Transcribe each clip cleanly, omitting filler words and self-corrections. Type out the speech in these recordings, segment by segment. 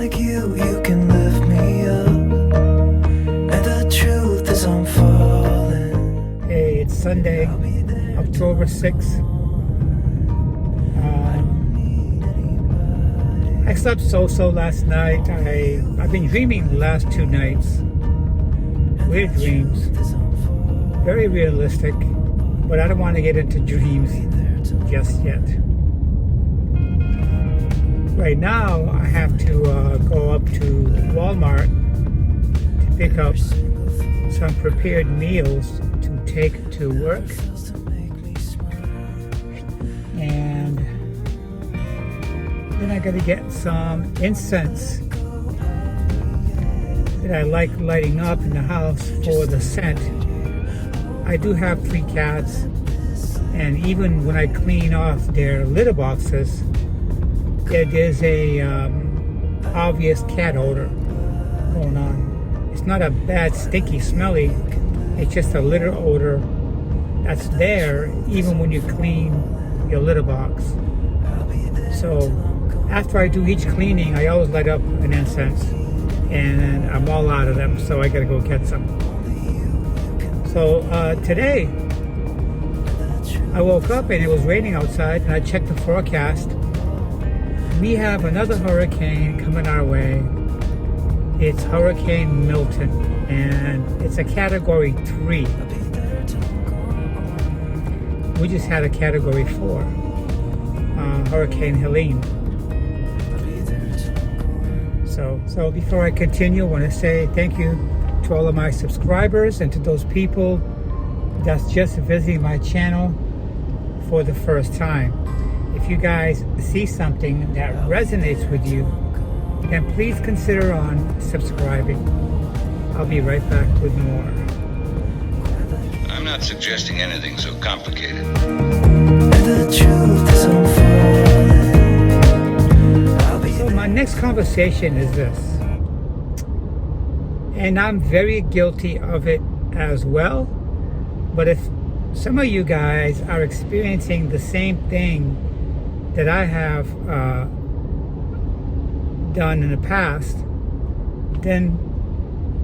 like you can lift me up, and the truth is I'm falling. Hey, it's Sunday, October 6th. I slept so last night. I've been dreaming the last 2 nights. Weird dreams. Very realistic, but I don't want to get into dreams just yet. Right now, I have to go up to Walmart to pick up some prepared meals to take to work. And then I got to get some incense that I like lighting up in the house for the scent. I do have 3 cats, and even when I clean off their litter boxes, there's a obvious cat odor going on. It's not a bad, stinky, smelly. It's just a litter odor that's there even when you clean your litter box. So after I do each cleaning, I always light up an incense, and I'm all out of them, so I gotta go get some. So today I woke up and it was raining outside, and I checked the forecast. We have another hurricane coming our way. It's Hurricane Milton, and it's a Category 3. We just had a Category 4, Hurricane Helene. So before I continue, I want to say thank you to all of my subscribers and to those people that's just visiting my channel for the first time. If you guys see something that resonates with you, then please consider on subscribing. I'll be right back with more. I'm not suggesting anything so complicated. And the truth is I'm falling. So my next conversation is this, and I'm very guilty of it as well, but if some of you guys are experiencing the same thing that I have done in the past, then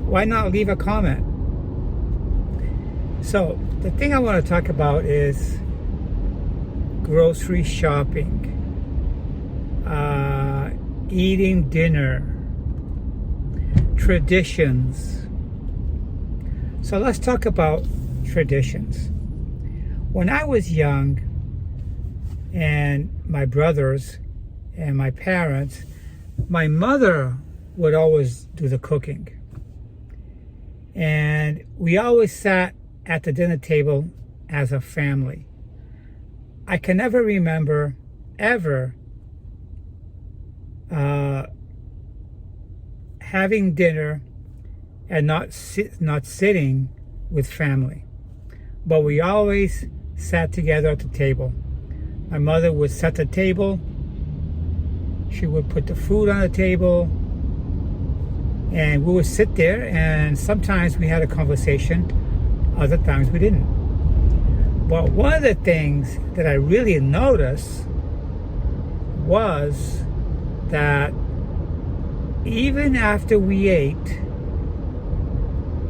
why not leave a comment? So the thing I want to talk about is grocery shopping, eating dinner, traditions. So let's talk about traditions. When I was young, and my brothers and my parents, my mother would always do the cooking. And we always sat at the dinner table as a family. I can never remember ever having dinner and not sitting with family. But we always sat together at the table. My mother would set the table. She would put the food on the table, and we would sit there, and sometimes we had a conversation, other times we didn't. But one of the things that I really noticed was that even after we ate,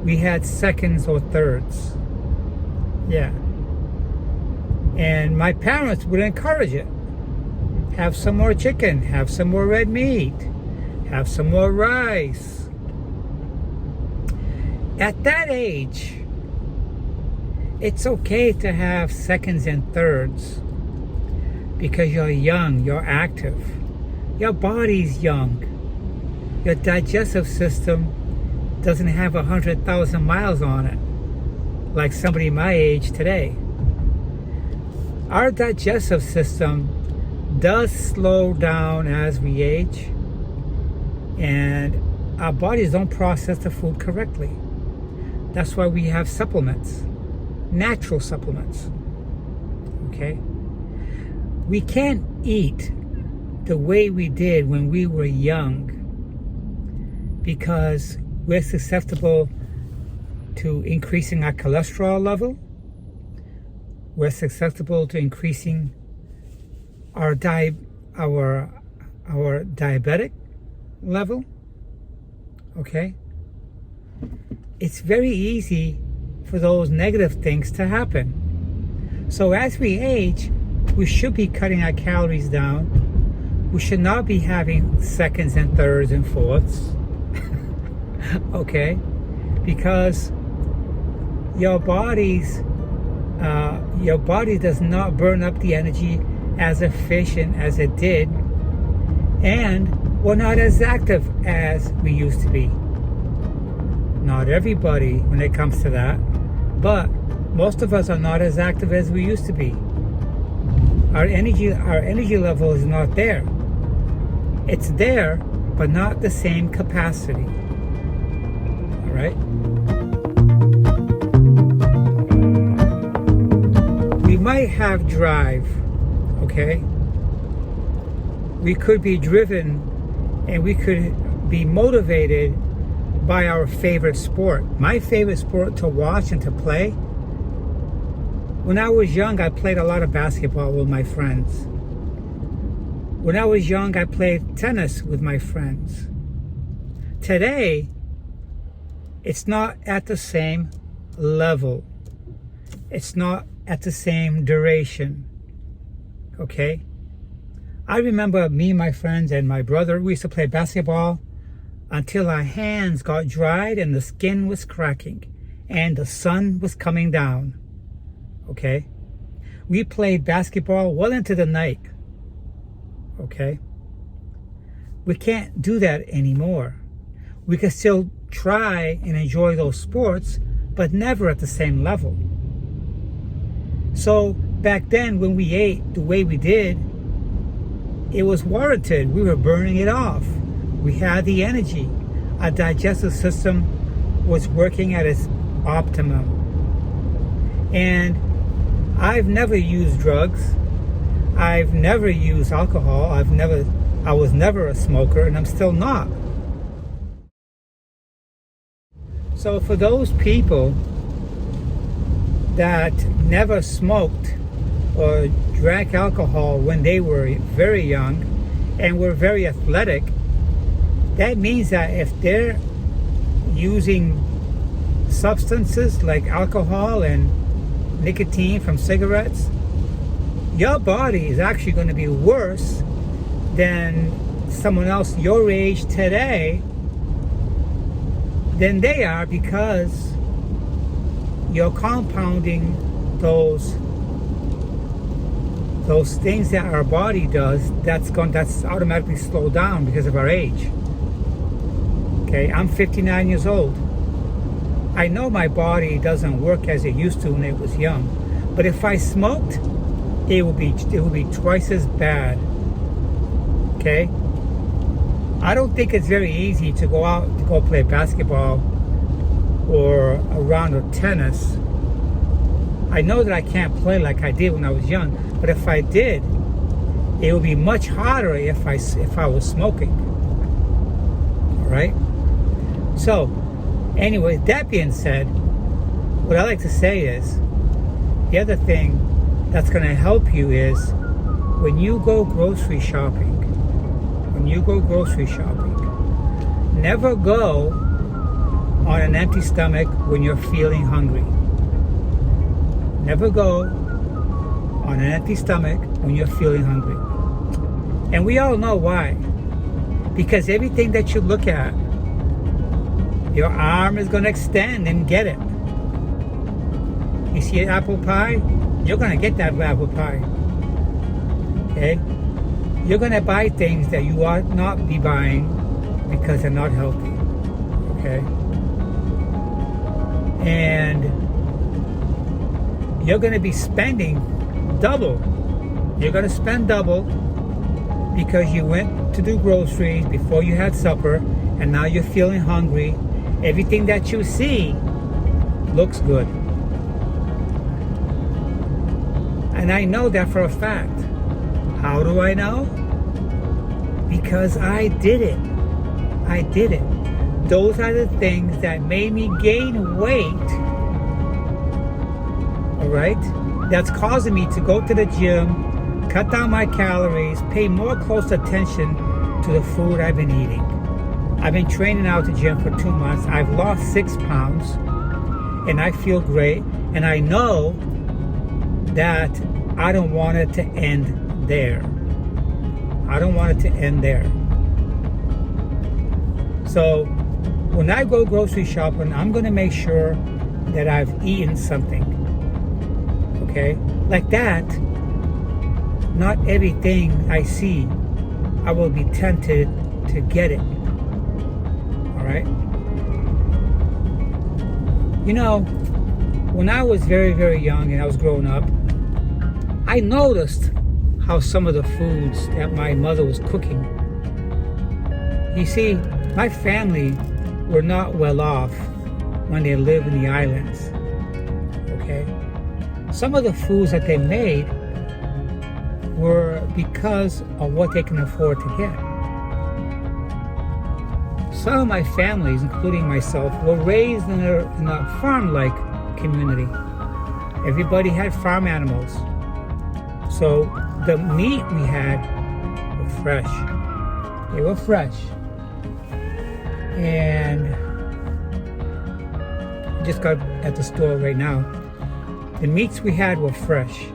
we had seconds or thirds. Yeah. And my parents would encourage it. Have some more chicken, have some more red meat, have some more rice. At that age, it's okay to have seconds and thirds because you're young, you're active, your body's young, your digestive system doesn't have 100,000 miles on it like somebody my age today. Our digestive system does slow down as we age, and our bodies don't process the food correctly. That's why we have supplements, natural supplements. Okay? We can't eat the way we did when we were young because we're susceptible to increasing our cholesterol level. We're susceptible to increasing our diabetic level, okay, it's very easy for those negative things to happen. So as we age, we should be cutting our calories down. We should not be having seconds and thirds and fourths, okay, because your body does not burn up the energy as efficient as it did, and we're not as active as we used to be. Not everybody when it comes to that, but most of us are not as active as we used to be. Our energy level is not there. It's there, but not the same capacity. All right? We might have drive, okay? We could be driven and we could be motivated by our favorite sport. My favorite sport to watch and to play. When I was young, I played a lot of basketball with my friends. When I was young, I played tennis with my friends. Today, it's not at the same level. It's not at the same duration. Okay? I remember me, my friends, and my brother, we used to play basketball until our hands got dried and the skin was cracking and the sun was coming down. Okay? We played basketball well into the night. Okay? We can't do that anymore. We can still try and enjoy those sports, but never at the same level. So back then when we ate the way we did, it was warranted. We were burning it off. We had the energy. Our digestive system was working at its optimum. And I've never used drugs. I've never used alcohol. I was never a smoker, and I'm still not. So for those people that never smoked or drank alcohol when they were very young and were very athletic, that means that if they're using substances like alcohol and nicotine from cigarettes, your body is actually going to be worse than someone else your age today than they are, because you're compounding those things that our body does that's automatically slowed down because of our age. Okay, I'm 59 years old. I know my body doesn't work as it used to when it was young, but if I smoked, it would be twice as bad. Okay? I don't think it's very easy to go out to go play basketball or a round of tennis. I know that I can't play like I did when I was young, but if I did, it would be much harder if I was smoking. All right? So, anyway, that being said, what I like to say is, the other thing that's going to help you is when you go grocery shopping, never go on an empty stomach when you're feeling hungry. Never go on an empty stomach when you're feeling hungry. And we all know why. Because everything that you look at, your arm is going to extend and get it. You see an apple pie? You're going to get that apple pie. Okay? You're going to buy things that you ought not be buying because they're not healthy. Okay? And you're going to be spending double. You're going to spend double because you went to do groceries before you had supper, and now you're feeling hungry. Everything that you see looks good. And I know that for a fact. How do I know? Because I did it. I did it. Those are the things that made me gain weight. All right? That's causing me to go to the gym, cut down my calories, pay more close attention to the food I've been eating. I've been training out at the gym for 2 months. I've lost 6 pounds and I feel great. And I know that I don't want it to end there. I don't want it to end there. So when I go grocery shopping, I'm going to make sure that I've eaten something. Okay? Like that, not everything I see, I will be tempted to get it. Alright? You know, when I was very, very young and I was growing up, I noticed how some of the foods that my mother was cooking. You see, my family were not well off when they lived in the islands. Okay? Some of the foods that they made were because of what they can afford to get. Some of my families, including myself, were raised in a farm-like community. Everybody had farm animals. So the meat we had were fresh. They were fresh. And just got at the store right now. The meats we had were fresh.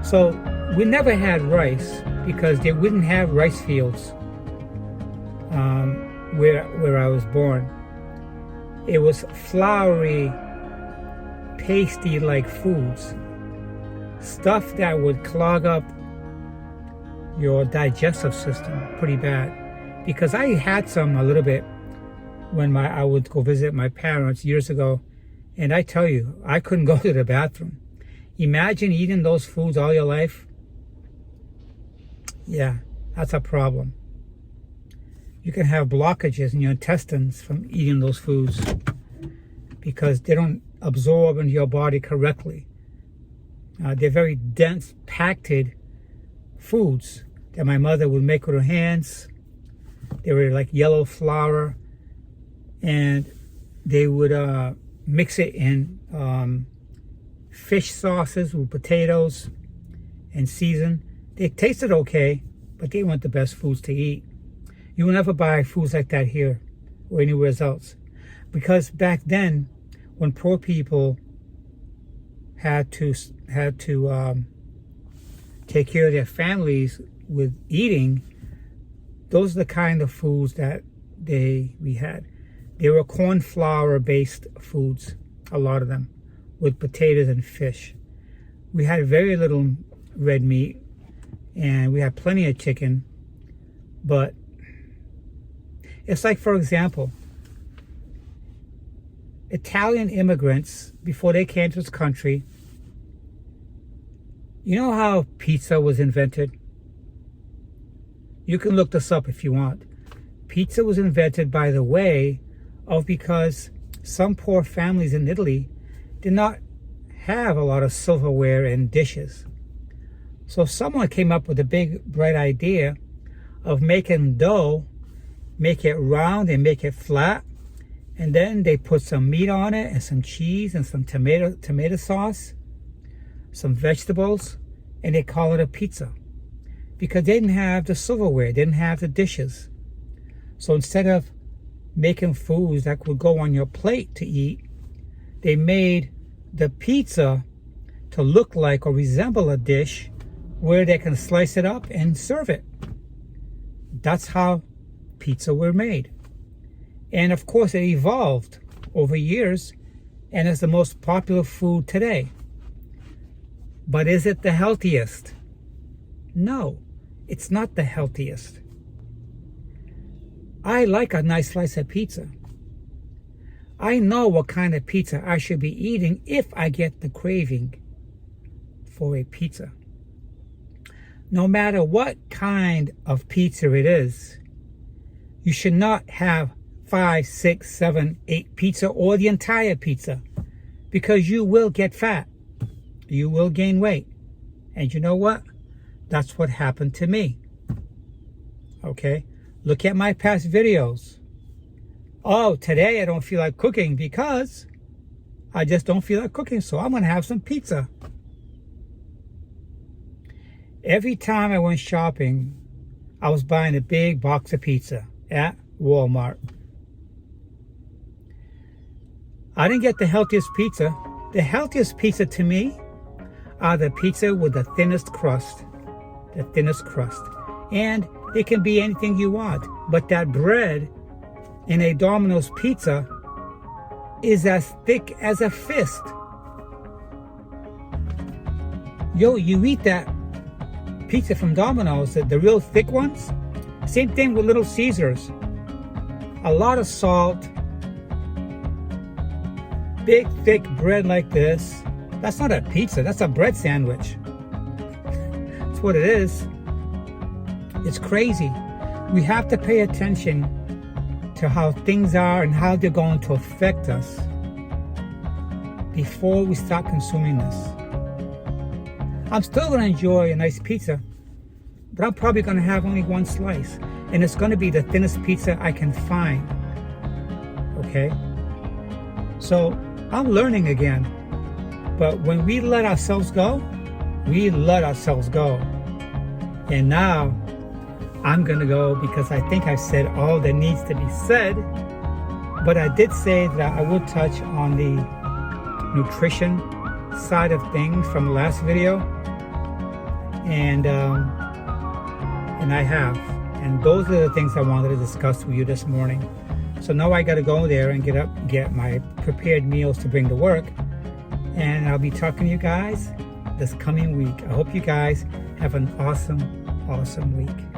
So we never had rice because they wouldn't have rice fields where I was born. It was floury, pasty-like foods, stuff that would clog up your digestive system pretty bad. Because I had some a little bit when I would go visit my parents years ago, and I tell you, I couldn't go to the bathroom. Imagine eating those foods all your life. Yeah, that's a problem. You can have blockages in your intestines from eating those foods because they don't absorb into your body correctly. They're very dense, packed foods that my mother would make with her hands. They were like yellow flour, and they would mix it in fish sauces with potatoes and season. They tasted okay, but they weren't the best foods to eat. You will never buy foods like that here or anywhere else. Because back then, when poor people had to take care of their families with eating, those are the kind of foods that we had. They were corn flour based foods, a lot of them, with potatoes and fish. We had very little red meat, and we had plenty of chicken, but it's like, for example, Italian immigrants, before they came to this country, you know how pizza was invented? You can look this up if you want. Pizza was invented by the way of because some poor families in Italy did not have a lot of silverware and dishes. So someone came up with a big, bright idea of making dough, make it round and make it flat, and then they put some meat on it and some cheese and some tomato sauce, some vegetables, and they call it a pizza. Because they didn't have the silverware, they didn't have the dishes. So instead of making foods that would go on your plate to eat, they made the pizza to look like or resemble a dish where they can slice it up and serve it. That's how pizza were made. And of course it evolved over years and is the most popular food today. But is it the healthiest? No, it's not the healthiest. I like a nice slice of pizza. I know what kind of pizza I should be eating if I get the craving for a pizza. No matter what kind of pizza it is, you should not have 5, 6, 7, 8 pizza or the entire pizza, because you will get fat. You will gain weight. And you know what? That's what happened to me. Okay? Look at my past videos. Oh, today I don't feel like cooking because I just don't feel like cooking, so I'm going to have some pizza. Every time I went shopping, I was buying a big box of pizza at Walmart. I didn't get the healthiest pizza. The healthiest pizza to me are the pizza with the thinnest crust. The thinnest crust. And it can be anything you want. But that bread in a Domino's pizza is as thick as a fist. Yo, you eat that pizza from Domino's, the real thick ones. Same thing with Little Caesars. A lot of salt. Big, thick bread like this. That's not a pizza, that's a bread sandwich. That's what it is. It's crazy. We have to pay attention to how things are and how they're going to affect us before we start consuming this. I'm still going to enjoy a nice pizza, but I'm probably going to have only one slice, and it's going to be the thinnest pizza I can find. Okay? So I'm learning again, but when we let ourselves go, we let ourselves go. And now I'm gonna go because I think I've said all that needs to be said, but I did say that I would touch on the nutrition side of things from the last video, and I have, and those are the things I wanted to discuss with you this morning. So now I gotta go there and get my prepared meals to bring to work, and I'll be talking to you guys this coming week. I hope you guys have an awesome week.